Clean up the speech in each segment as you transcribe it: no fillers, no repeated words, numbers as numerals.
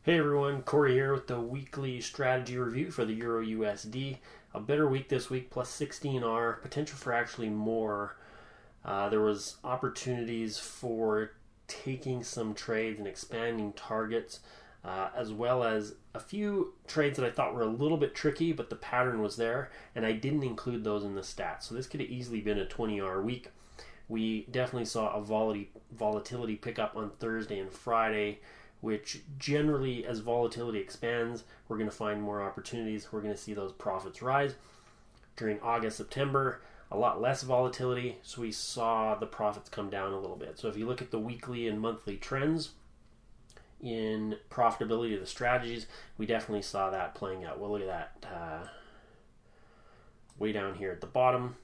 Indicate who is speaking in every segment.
Speaker 1: Hey everyone, Cory here with the weekly strategy review for the EURUSD. A better week this week, plus 16R, potential for actually more. There was opportunities for taking some trades and expanding targets, as well as a few trades that I thought were a little bit tricky, but the pattern was there, and I didn't include those in the stats. So this could have easily been a 20R week. We definitely saw a volatility pick up on Thursday and Friday, which generally, as volatility expands, we're going to find more opportunities. We're going to see those profits rise. During August, September, a lot less volatility, so we saw the profits come down a little bit. So if you look at the weekly and monthly trends in profitability of the strategies, we definitely saw that playing out. We'll look at that way down here at the bottom.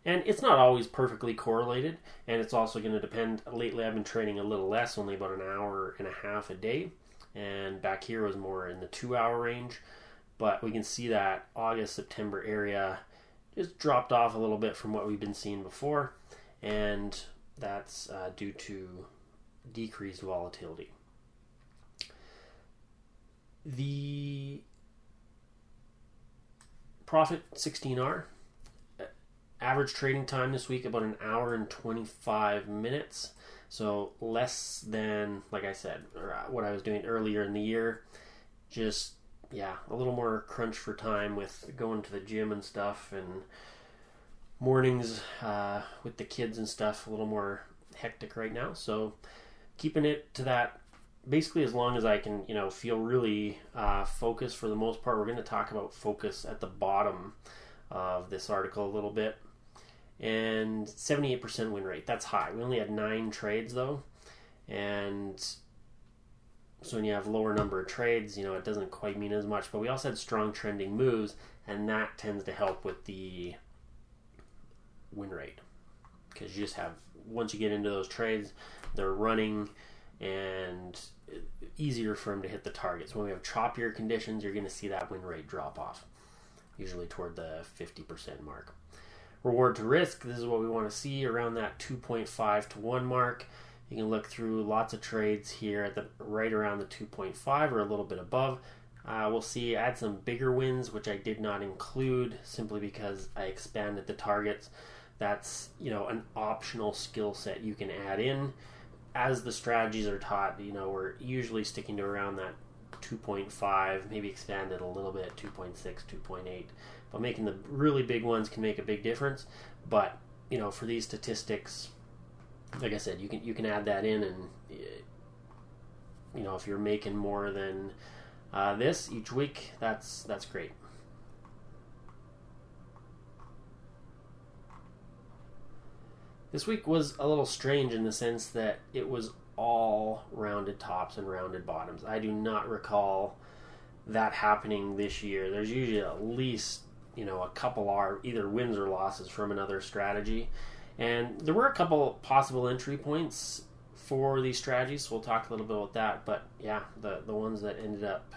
Speaker 1: And it's not always perfectly correlated, and it's also going to depend. Lately, I've been trading a little less, only about an hour and a half a day, and back here was more in the 2-hour range. But we can see that August, September area just dropped off a little bit from what we've been seeing before, and that's due to decreased volatility. The profit 16R. Average trading time this week about an hour and 25 minutes. So less than, like I said, what I was doing earlier in the year. Just, a little more crunch for time with going to the gym and stuff, and mornings with the kids and stuff, a little more hectic right now. So keeping it to that basically as long as I can, feel really focused for the most part. We're going to talk about focus at the bottom of this article a little bit. And 78% win rate. That's high. We only had 9 trades though, and so when you have lower number of trades, it doesn't quite mean as much. But we also had strong trending moves, and that tends to help with the win rate, because you just have, once you get into those trades, they're running and easier for them to hit the targets. When we have choppier conditions, you're going to see that win rate drop off, usually toward the 50% mark. Reward to risk, this is what we want to see around that 2.5 to 1 mark. You can look through lots of trades here at the right around the 2.5 or a little bit above. We'll see I had some bigger wins, which I did not include simply because I expanded the targets. That's an optional skill set you can add in as the strategies are taught. We're usually sticking to around that 2.5, maybe expand it a little bit, 2.6, 2.8. But making the really big ones can make a big difference. But for these statistics, like I said, you can add that in, and if you're making more than this each week, that's great. This week was a little strange in the sense that it was all rounded tops and rounded bottoms. I do not recall that happening this year. There's usually at least a couple are either wins or losses from another strategy, and there were a couple possible entry points for these strategies, so we'll talk a little bit about that. But the ones that ended up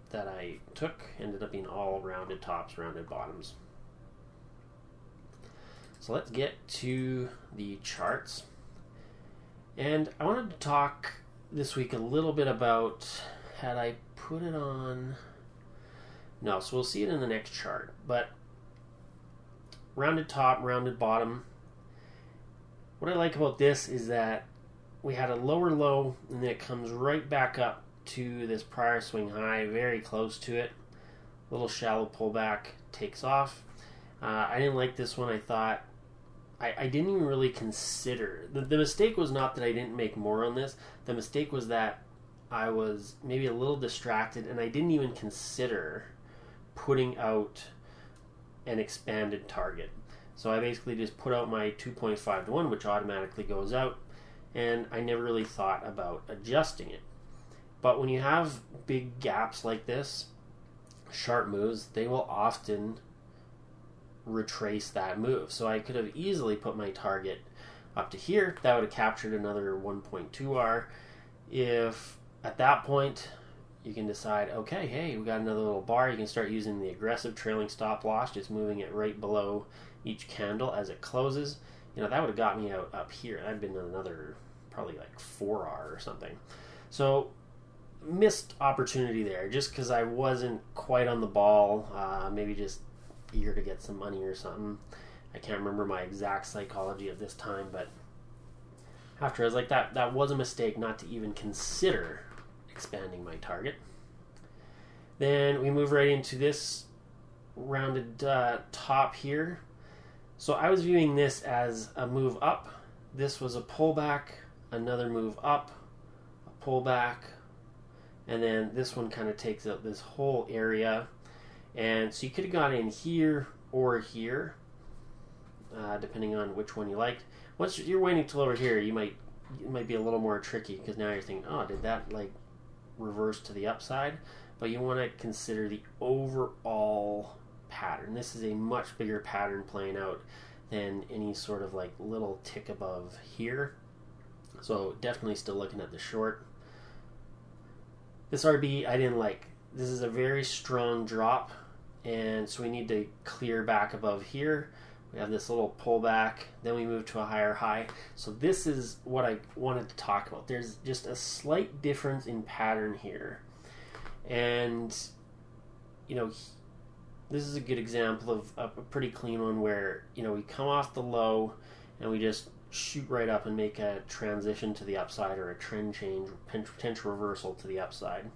Speaker 1: that I took ended up being all rounded tops, rounded bottoms. So let's get to the charts. And I wanted to talk this week a little bit about, had I put it on? No, so we'll see it in the next chart. But rounded top, rounded bottom. What I like about this is that we had a lower low, and then it comes right back up to this prior swing high, very close to it. Little shallow pullback, takes off. I didn't like this one. I thought I didn't even really consider. The mistake was not that I didn't make more on this. The mistake was that I was maybe a little distracted, and I didn't even consider putting out an expanded target. So I basically just put out my 2.5 to 1, which automatically goes out, and I never really thought about adjusting it. But when you have big gaps like this, sharp moves, they will often retrace that move. So I could have easily put my target up to here. That would have captured another 1.2R. If at that point you can decide, okay, hey, we got another little bar, you can start using the aggressive trailing stop loss, just moving it right below each candle as it closes. That would have got me out up here. That'd been another probably like 4R or something. So missed opportunity there just because I wasn't quite on the ball, maybe just eager to get some money or something. I can't remember my exact psychology at this time, but after I was like, that was a mistake not to even consider expanding my target. Then we move right into this rounded top here. So I was viewing this as a move up. This was a pullback, another move up, a pullback, and then this one kind of takes out this whole area. And so you could have gone in here or here, depending on which one you liked. Once you're waiting till over here, it might be a little more tricky because now you're thinking, oh, did that like reverse to the upside? But you want to consider the overall pattern. This is a much bigger pattern playing out than any sort of like little tick above here. So definitely still looking at the short. This RB I didn't like. This is a very strong drop, and so we need to clear back above here. We have this little pullback, then we move to a higher high. So this is what I wanted to talk about. There's just a slight difference in pattern here. And, you know, this is a good example of a pretty clean one where, you know, we come off the low and we just shoot right up and make a transition to the upside or a trend change, potential reversal to the upside.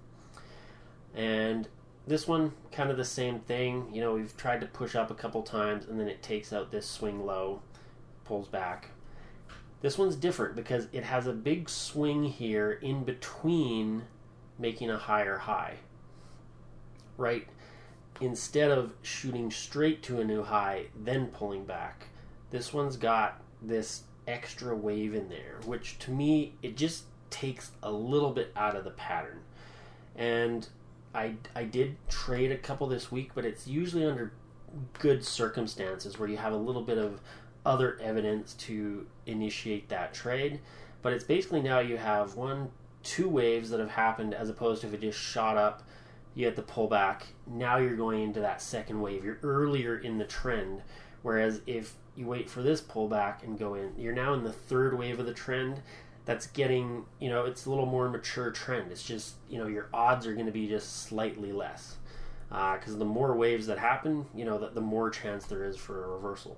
Speaker 1: And this one, kind of the same thing. You know, we've tried to push up a couple times and then it takes out this swing low, pulls back. This one's different because it has a big swing here in between making a higher high, right? Instead of shooting straight to a new high, then pulling back. This one's got this extra wave in there, which to me, it just takes a little bit out of the pattern. And I did trade a couple this week, but it's usually under good circumstances where you have a little bit of other evidence to initiate that trade. But it's basically now you have 2 waves that have happened as opposed to if it just shot up, you had the pullback. Now you're going into that second wave. You're earlier in the trend. Whereas if you wait for this pullback and go in, you're now in the third wave of the trend. That's getting, you know, it's a little more mature trend. It's just, you know, your odds are going to be just slightly less. Because the more waves that happen, you know, the more chance there is for a reversal.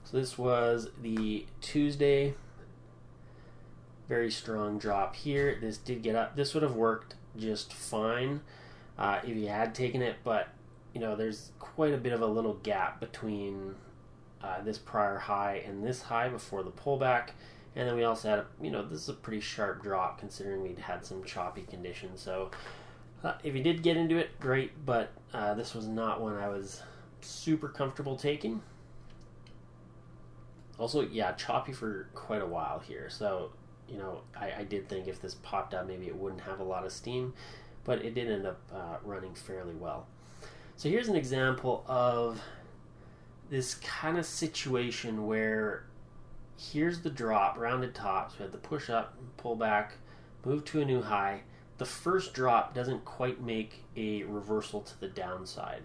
Speaker 1: So this was the Tuesday. Very strong drop here. This did get up. This would have worked just fine if you had taken it, but you know, there's quite a bit of a little gap between this prior high and this high before the pullback. And then we also had, this is a pretty sharp drop considering we'd had some choppy conditions. So if you did get into it, great, but this was not one I was super comfortable taking. Also, yeah, choppy for quite a while here. So, I did think if this popped up, maybe it wouldn't have a lot of steam, but it did end up running fairly well. So here's an example of this kind of situation where here's the drop, rounded tops. We had the push up, pull back, move to a new high. The first drop doesn't quite make a reversal to the downside.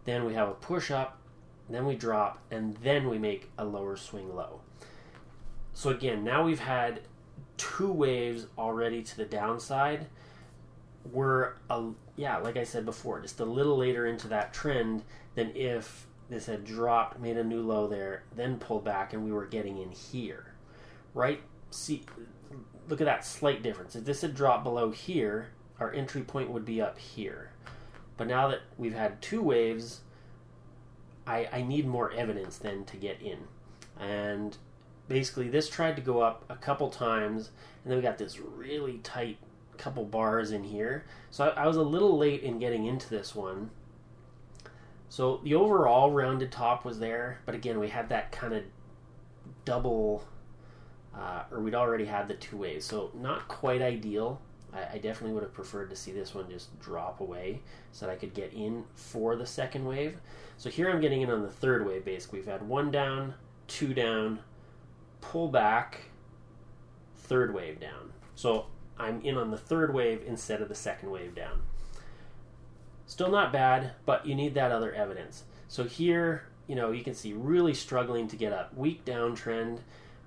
Speaker 1: Then we have a push up, then we drop, and then we make a lower swing low. So again, now we've had 2 waves already to the downside. We're, like I said before, just a little later into that trend than if this had dropped, made a new low there, then pulled back, and we were getting in here, right? See, look at that slight difference. If this had dropped below here, our entry point would be up here. But now that we've had 2 waves, I need more evidence then to get in. And basically this tried to go up a couple times, and then we got this really tight couple bars in here. So I was a little late in getting into this one. So the overall rounded top was there, but again, we had that kind of double, or we'd already had the 2 waves, so not quite ideal. I definitely would have preferred to see this one just drop away so that I could get in for the second wave. So here I'm getting in on the 3rd wave, basically. We've had 1 down, 2 down, pull back, 3rd wave down. So I'm in on the 3rd wave instead of the 2nd wave down. Still not bad, but you need that other evidence. So here, you can see really struggling to get up. Weak downtrend.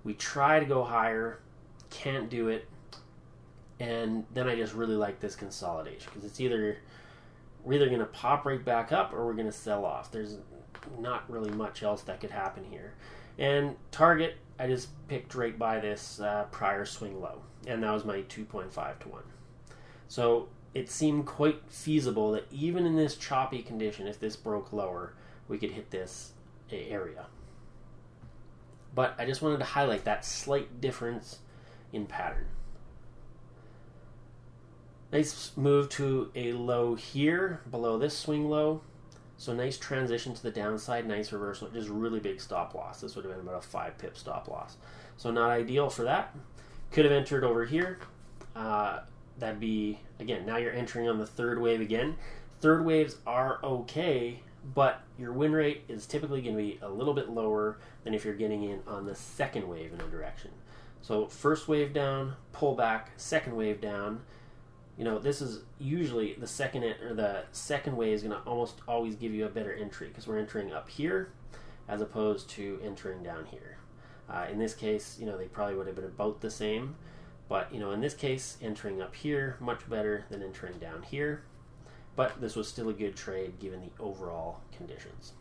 Speaker 1: We try to go higher, can't do it. And then I just really like this consolidation because it's we're either going to pop right back up or we're going to sell off. There's not really much else that could happen here. And target, I just picked right by this prior swing low, and that was my 2.5 to 1. So it seemed quite feasible that even in this choppy condition, if this broke lower, we could hit this area. But I just wanted to highlight that slight difference in pattern. Nice move to a low here, below this swing low. So nice transition to the downside, nice reversal, just really big stop loss. This would have been about a 5 pip stop loss. So not ideal for that. Could have entered over here. That'd be, again, now you're entering on the third wave again. Third waves are okay, but your win rate is typically going to be a little bit lower than if you're getting in on the second wave in a direction. So first wave down, pull back, second wave down. You know, this is usually the second wave is going to almost always give you a better entry because we're entering up here as opposed to entering down here. In this case, you know, they probably would have been about the same, but you know, in this case, entering up here much better than entering down here. But this was still a good trade given the overall conditions.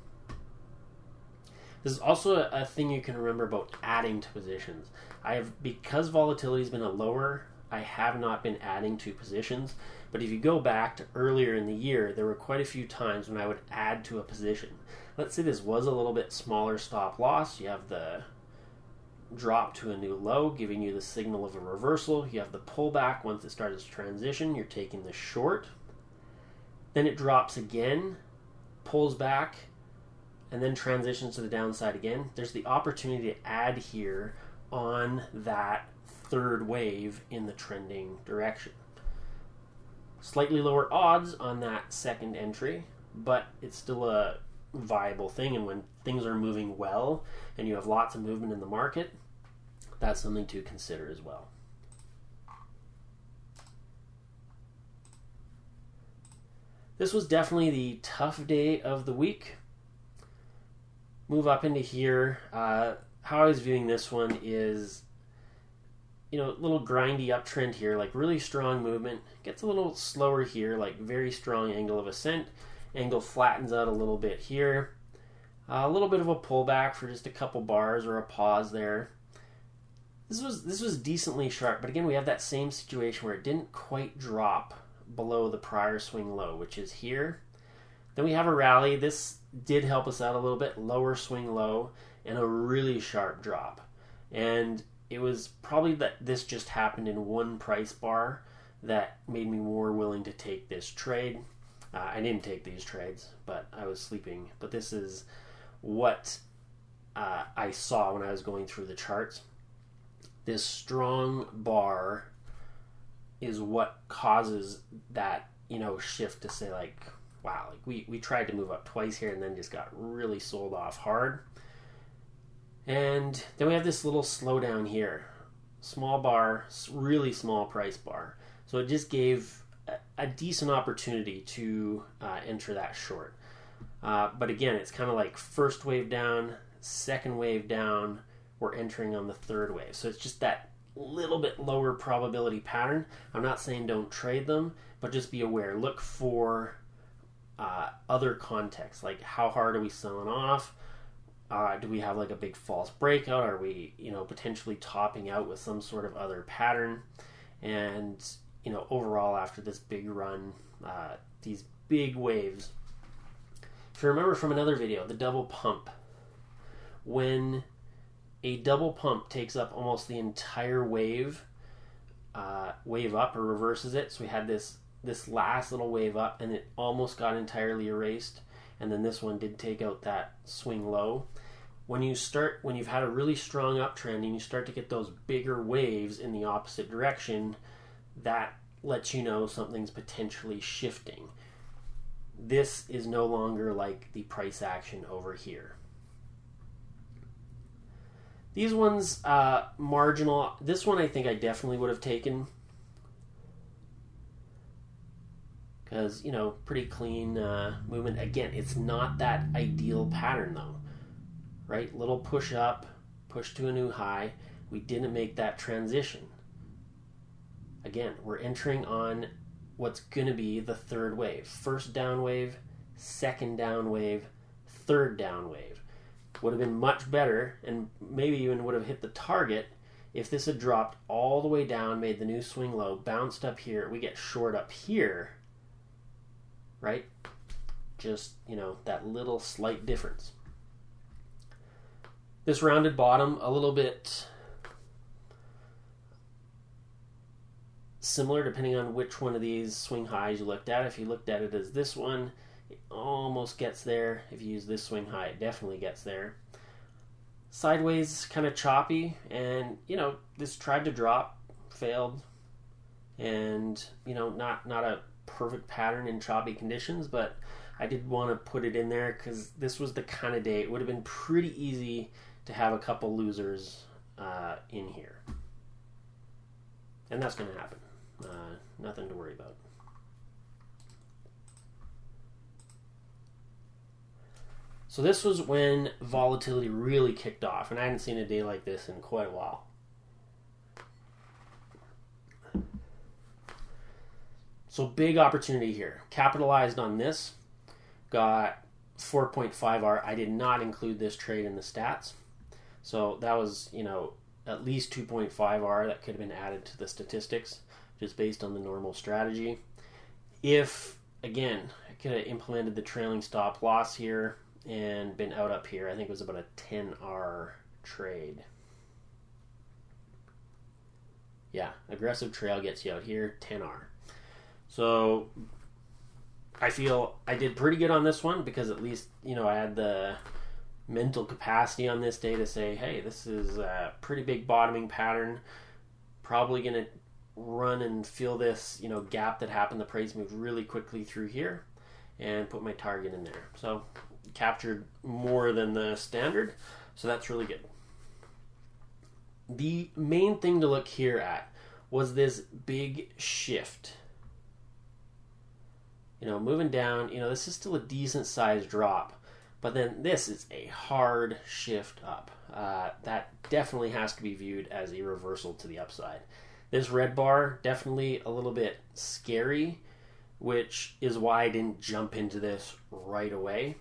Speaker 1: This is also a thing you can remember about adding to positions. Because volatility has been a lower, I have not been adding to positions, but if you go back to earlier in the year, there were quite a few times when I would add to a position. Let's say this was a little bit smaller stop loss. You have the drop to a new low, giving you the signal of a reversal. You have the pullback once it starts to transition. You're taking the short. Then it drops again, pulls back, and then transitions to the downside again. There's the opportunity to add here on that third wave in the trending direction. Slightly lower odds on that second entry, but it's still a viable thing. And when things are moving well and you have lots of movement in the market, that's something to consider as well. This was definitely the tough day of the week. Move up into here. How I was viewing this one is, you know, a little grindy uptrend here, like really strong movement. Gets a little slower here, like very strong angle of ascent. Angle flattens out a little bit here. A little bit of a pullback for just a couple bars or a pause there. This was decently sharp, but again, we have that same situation where it didn't quite drop below the prior swing low, which is here. Then we have a rally. This did help us out a little bit. Lower swing low and a really sharp drop. And it was probably that this just happened in one price bar that made me more willing to take this trade. I didn't take these trades, but I was sleeping. But this is what I saw when I was going through the charts. This strong bar is what causes that, you know, shift to say like, wow, like we tried to move up twice here and then just got really sold off hard. And then we have this little slowdown here. Small bar, really small price bar. So it just gave a decent opportunity to enter that short. But again, it's kind of like first wave down, second wave down, we're entering on the third wave. So it's just that little bit lower probability pattern. I'm not saying don't trade them, but just be aware. Look for other context, like how hard are we selling off? Do we have like a big false breakout? Are we, you know, potentially topping out with some sort of other pattern? And, you know, overall after this big run, these big waves. If you remember from another video, the double pump, when a double pump takes up almost the entire wave up or reverses it. So we had this last little wave up and it almost got entirely erased. And then this one did take out that swing low. When you've had a really strong uptrend and you start to get those bigger waves in the opposite direction, that lets you know something's potentially shifting. This is no longer like the price action over here. These ones, marginal. This one I think I definitely would have taken. Because, you know, pretty clean movement. Again, it's not that ideal pattern though. Right? Little push up, push to a new high. We didn't make that transition. again, we're entering on what's going to be the third wave. First down wave, second down wave, third down wave. Would have been much better, and maybe even would have hit the target if this had dropped all the way down, made the new swing low, bounced up here. We get short up here, right? Just, that little slight difference. This rounded bottom, a little bit similar depending on which one of these swing highs you looked at. If you looked at it as this one, it almost gets there. If you use this swing high, it definitely gets there. Sideways, kind of choppy, and this tried to drop, failed, and not a perfect pattern in choppy conditions, but I did want to put it in there because this was the kind of day it would have been pretty easy to have a couple losers in here, and that's going to happen. Nothing to worry about. So this was when volatility really kicked off, and I hadn't seen a day like this in quite a while. So big opportunity here. Capitalized on this. Got 4.5 R. I did not include this trade in the stats. So that was, at least 2.5 R that could have been added to the statistics just based on the normal strategy. If, again, I could have implemented the trailing stop loss here and been out up here. I think it was about a 10R trade. Yeah, aggressive trail gets you out here, 10R. So I feel I did pretty good on this one because at least, I had the mental capacity on this day to say, hey, this is a pretty big bottoming pattern. Probably going to run and feel this, gap that happened. The price moved really quickly through here and put my target in there. So captured more than the standard, so that's really good. The main thing to look here at was this big shift. Moving down, this is still a decent sized drop, but then this is a hard shift up. That definitely has to be viewed as a reversal to the upside. This red bar, definitely a little bit scary, which is why I didn't jump into this right away.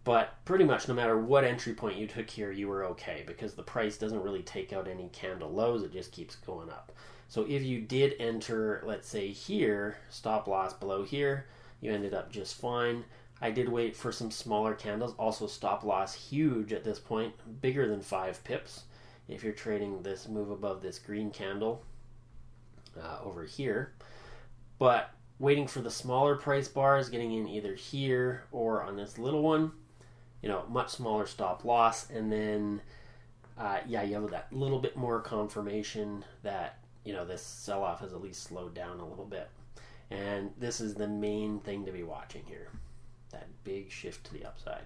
Speaker 1: But pretty much no matter what entry point you took here, you were okay because the price doesn't really take out any candle lows. It just keeps going up. So if you did enter, let's say here, stop loss below here, you ended up just fine. I did wait for some smaller candles. Also stop loss huge at this point, bigger than 5 pips. If you're trading this move above this green candle over here. But waiting for the smaller price bars, getting in either here or on this little one. Much smaller stop loss, and then you have that little bit more confirmation that this sell-off has at least slowed down a little bit, and this is the main thing to be watching here, that big shift to the upside.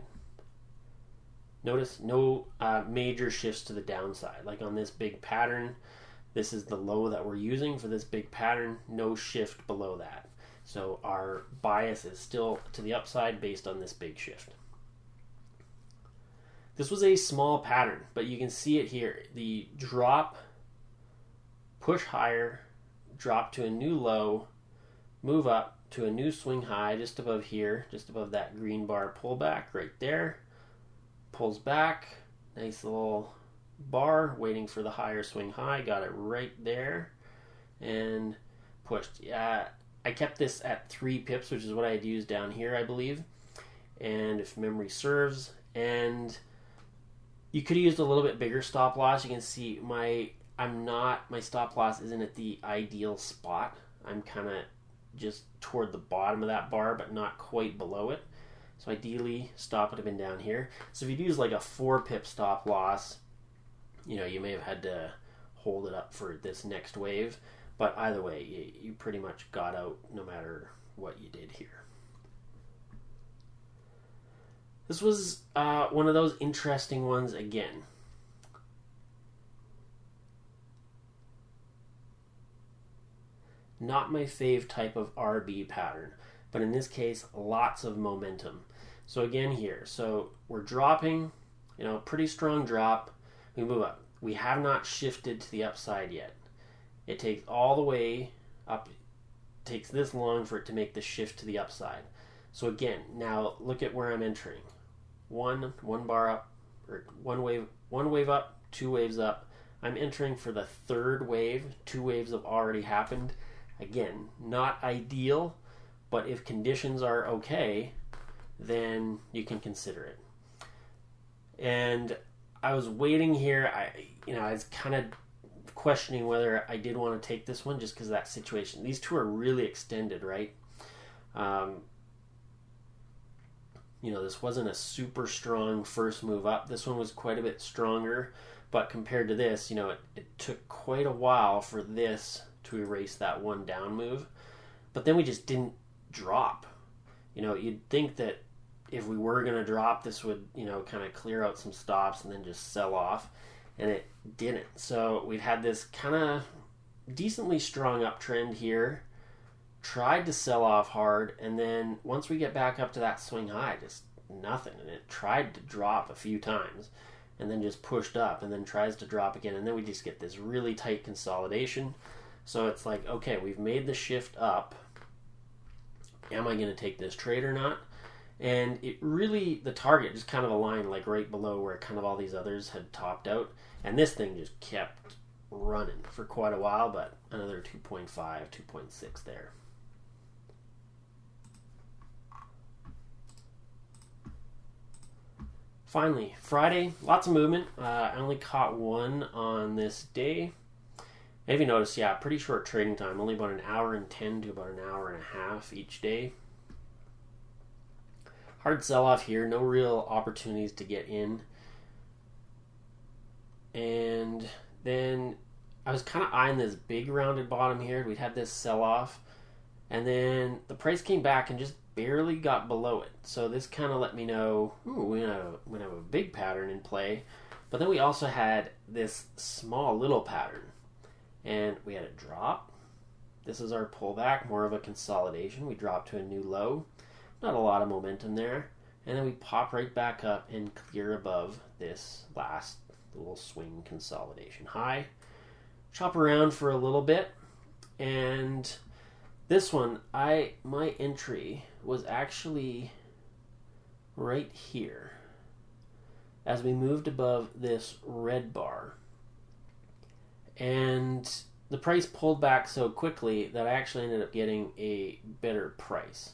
Speaker 1: Notice no major shifts to the downside, like on this big pattern. This is the low that we're using for this big pattern, no shift below that, so our bias is still to the upside based on this big shift. This was a small pattern, but you can see it here. The drop, push higher, drop to a new low, move up to a new swing high just above here, just above that green bar pullback right there. Pulls back, nice little bar, waiting for the higher swing high. Got it right there and pushed. I kept this at 3 pips, which is what I had used down here, I believe. And if memory serves, and you could have used a little bit bigger stop loss. You can see my stop loss isn't at the ideal spot. I'm kind of just toward the bottom of that bar, but not quite below it. So ideally, stop would have been down here. So if you'd use like a 4 pip stop loss, you may have had to hold it up for this next wave. But either way, you pretty much got out no matter what you did here. This was one of those interesting ones again. Not my fave type of RB pattern, but in this case, lots of momentum. So again here, so we're dropping, pretty strong drop. We move up. We have not shifted to the upside yet. it takes all the way up, takes this long for it to make the shift to the upside. So again, now look at where I'm entering. One bar up, or one wave up, 2 waves up. I'm entering for the third wave. 2 waves have already happened. Again, not ideal, but if conditions are okay, then you can consider it. And I was waiting here. I was kind of questioning whether I did want to take this one just because of that situation. These two are really extended, right? This wasn't a super strong first move up. This one was quite a bit stronger, but compared to this, it took quite a while for this to erase that one down move. But then we just didn't drop. You'd think that if we were going to drop, this would, kind of clear out some stops and then just sell off, and it didn't. So we'd had this kind of decently strong uptrend here, tried to sell off hard, and then once we get back up to that swing high, just nothing. And it tried to drop a few times and then just pushed up and then tries to drop again, and then we just get this really tight consolidation. So it's like, okay, we've made the shift up. Am I going to take this trade or not? And it really, the target just kind of aligned like right below where kind of all these others had topped out, and this thing just kept running for quite a while, but another 2.5, 2.6 there. Finally, Friday, lots of movement. I only caught one on this day. Maybe notice, pretty short trading time, only about 1 hour and 10 to about 1 hour and a half each day. Hard sell-off here, no real opportunities to get in. And then I was kind of eyeing this big rounded bottom here. We'd had this sell-off, and then the price came back and just barely got below it. So this kind of let me know, we have a big pattern in play. But then we also had this small little pattern, and we had a drop. This is our pullback, more of a consolidation. We dropped to a new low. Not a lot of momentum there. And then we pop right back up and clear above this last little swing consolidation high. Chop around for a little bit. And this one, my entry was actually right here as we moved above this red bar. And the price pulled back so quickly that I actually ended up getting a better price.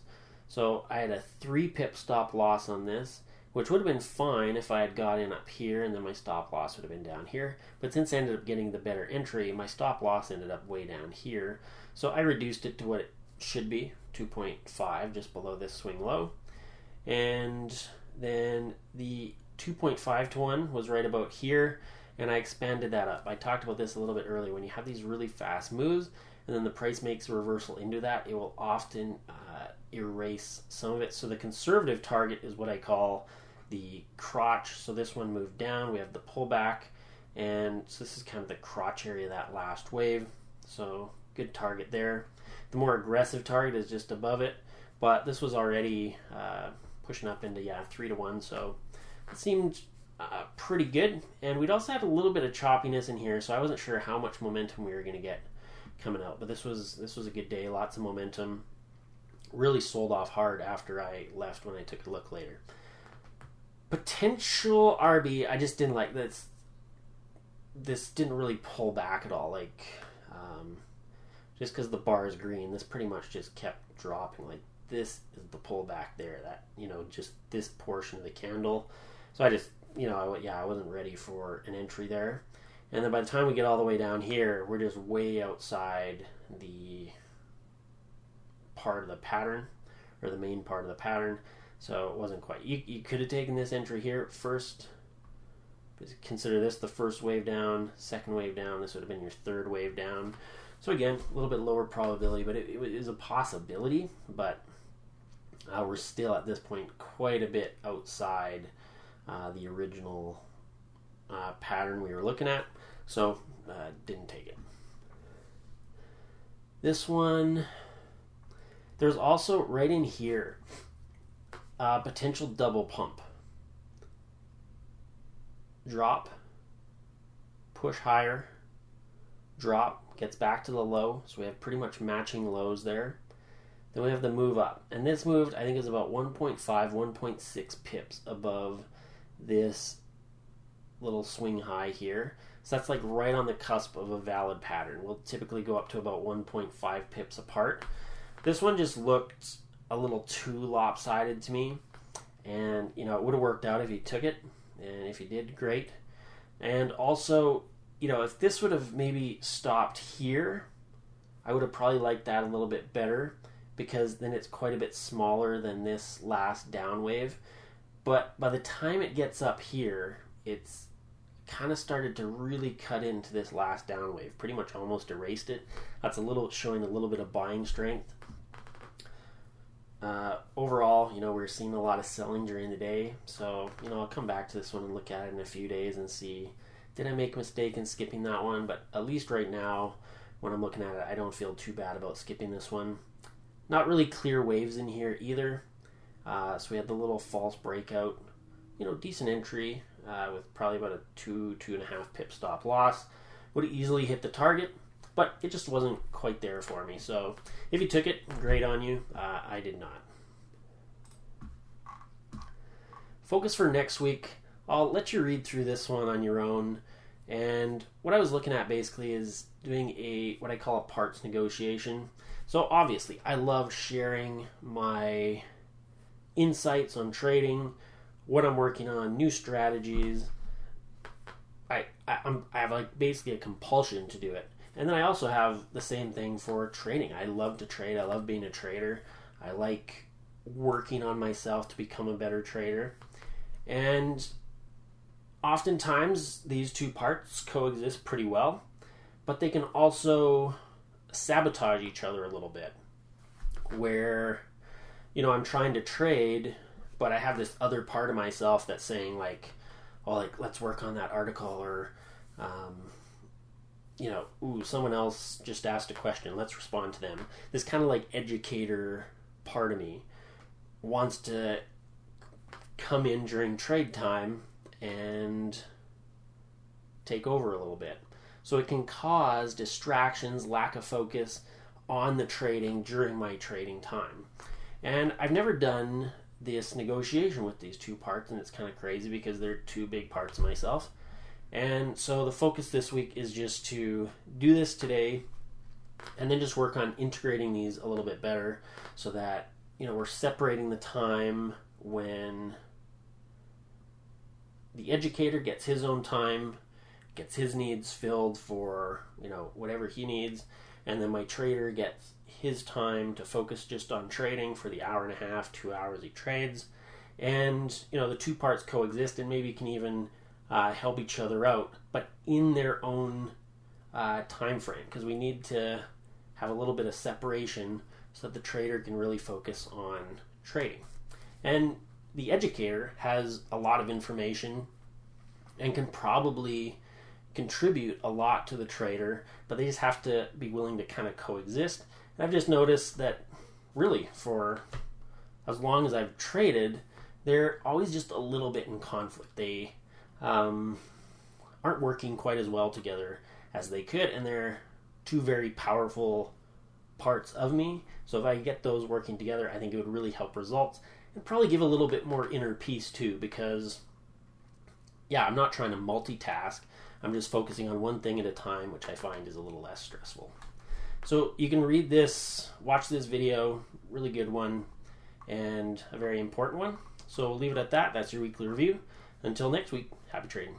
Speaker 1: So I had a 3 pip stop loss on this, which would have been fine if I had got in up here, and then my stop loss would have been down here. But since I ended up getting the better entry, my stop loss ended up way down here. So I reduced it to what it should be, 2.5, just below this swing low. And then the 2.5 to 1 was right about here, and I expanded that up. I talked about this a little bit earlier. When you have these really fast moves, and then the price makes a reversal into that, it will often erase some of it. So the conservative target is what I call the crotch. So this one moved down, we have the pullback, and so this is kind of the crotch area of that last wave. So good target there. The more aggressive target is just above it, but this was already pushing up into 3 to 1, so it seemed pretty good. And we'd also had a little bit of choppiness in here, so I wasn't sure how much momentum we were going to get coming out, but this was a good day. Lots of momentum. Really sold off hard after I left when I took a look later. Potential RB, I just didn't like this. This didn't really pull back at all. Just because the bar is green, this pretty much just kept dropping. Like, this is the pullback there. That, just this portion of the candle. So I just, I wasn't ready for an entry there. And then by the time we get all the way down here, we're just way outside the part of the pattern, or the main part of the pattern. So it wasn't quite. You could have taken this entry here first. Consider this the first wave down, second wave down. This would have been your third wave down. So again, a little bit lower probability, but it is a possibility. But we're still at this point quite a bit outside the original pattern we were looking at. So didn't take it. This one, there's also right in here potential double pump. Drop, push higher, drop, gets back to the low, so we have pretty much matching lows there. Then we have the move up, and this moved, I think, is about 1.5, 1.6 pips above this little swing high here. So that's like right on the cusp of a valid pattern. We'll typically go up to about 1.5 pips apart. This one just looked a little too lopsided to me, and it would have worked out if you took it, and if you did, great. And also, if this would have maybe stopped here, I would have probably liked that a little bit better, because then it's quite a bit smaller than this last down wave. But by the time it gets up here, it's kind of started to really cut into this last down wave, pretty much almost erased it. That's showing a little bit of buying strength. Overall, we're seeing a lot of selling during the day, so I'll come back to this one and look at it in a few days and see, did I make a mistake in skipping that one? But at least right now, when I'm looking at it, I don't feel too bad about skipping this one. Not really clear waves in here either. So we had the little false breakout, decent entry with probably about a 2.5 pip stop loss. Would have easily hit the target, but it just wasn't quite there for me. So if you took it, great on you. I did not. Focus for next week. I'll let you read through this one on your own. And what I was looking at basically is doing what I call a parts negotiation. So obviously, I love sharing my insights on trading, what I'm working on, new strategies. I have like basically a compulsion to do it. And then I also have the same thing for trading. I love to trade. I love being a trader. I like working on myself to become a better trader. And oftentimes these two parts coexist pretty well, but they can also sabotage each other a little bit, where I'm trying to trade, but I have this other part of myself that's saying let's work on that article, or someone else just asked a question, let's respond to them. This kind of like educator part of me wants to come in during trade time and take over a little bit. So it can cause distractions, lack of focus on the trading during my trading time. And I've never done this negotiation with these two parts, and it's kind of crazy because they're two big parts of myself. And so the focus this week is just to do this today and then just work on integrating these a little bit better, so that we're separating the time when the educator gets his own time, gets his needs filled for whatever he needs, and then my trader gets his time to focus just on trading for the hour and a half, 2 hours he trades. And the two parts coexist and maybe can even help each other out, but in their own time frame, because we need to have a little bit of separation so that the trader can really focus on trading. And the educator has a lot of information and can probably contribute a lot to the trader, but they just have to be willing to kind of coexist. And I've just noticed that really for as long as I've traded, they're always just a little bit in conflict. They aren't working quite as well together as they could, and they're two very powerful parts of me. So if I get those working together, I think it would really help results and probably give a little bit more inner peace too, because I'm not trying to multitask. I'm just focusing on one thing at a time, which I find is a little less stressful. So you can read this, watch this video, really good one, and a very important one. So we'll leave it at that. That's your weekly review. Until next week, happy trading.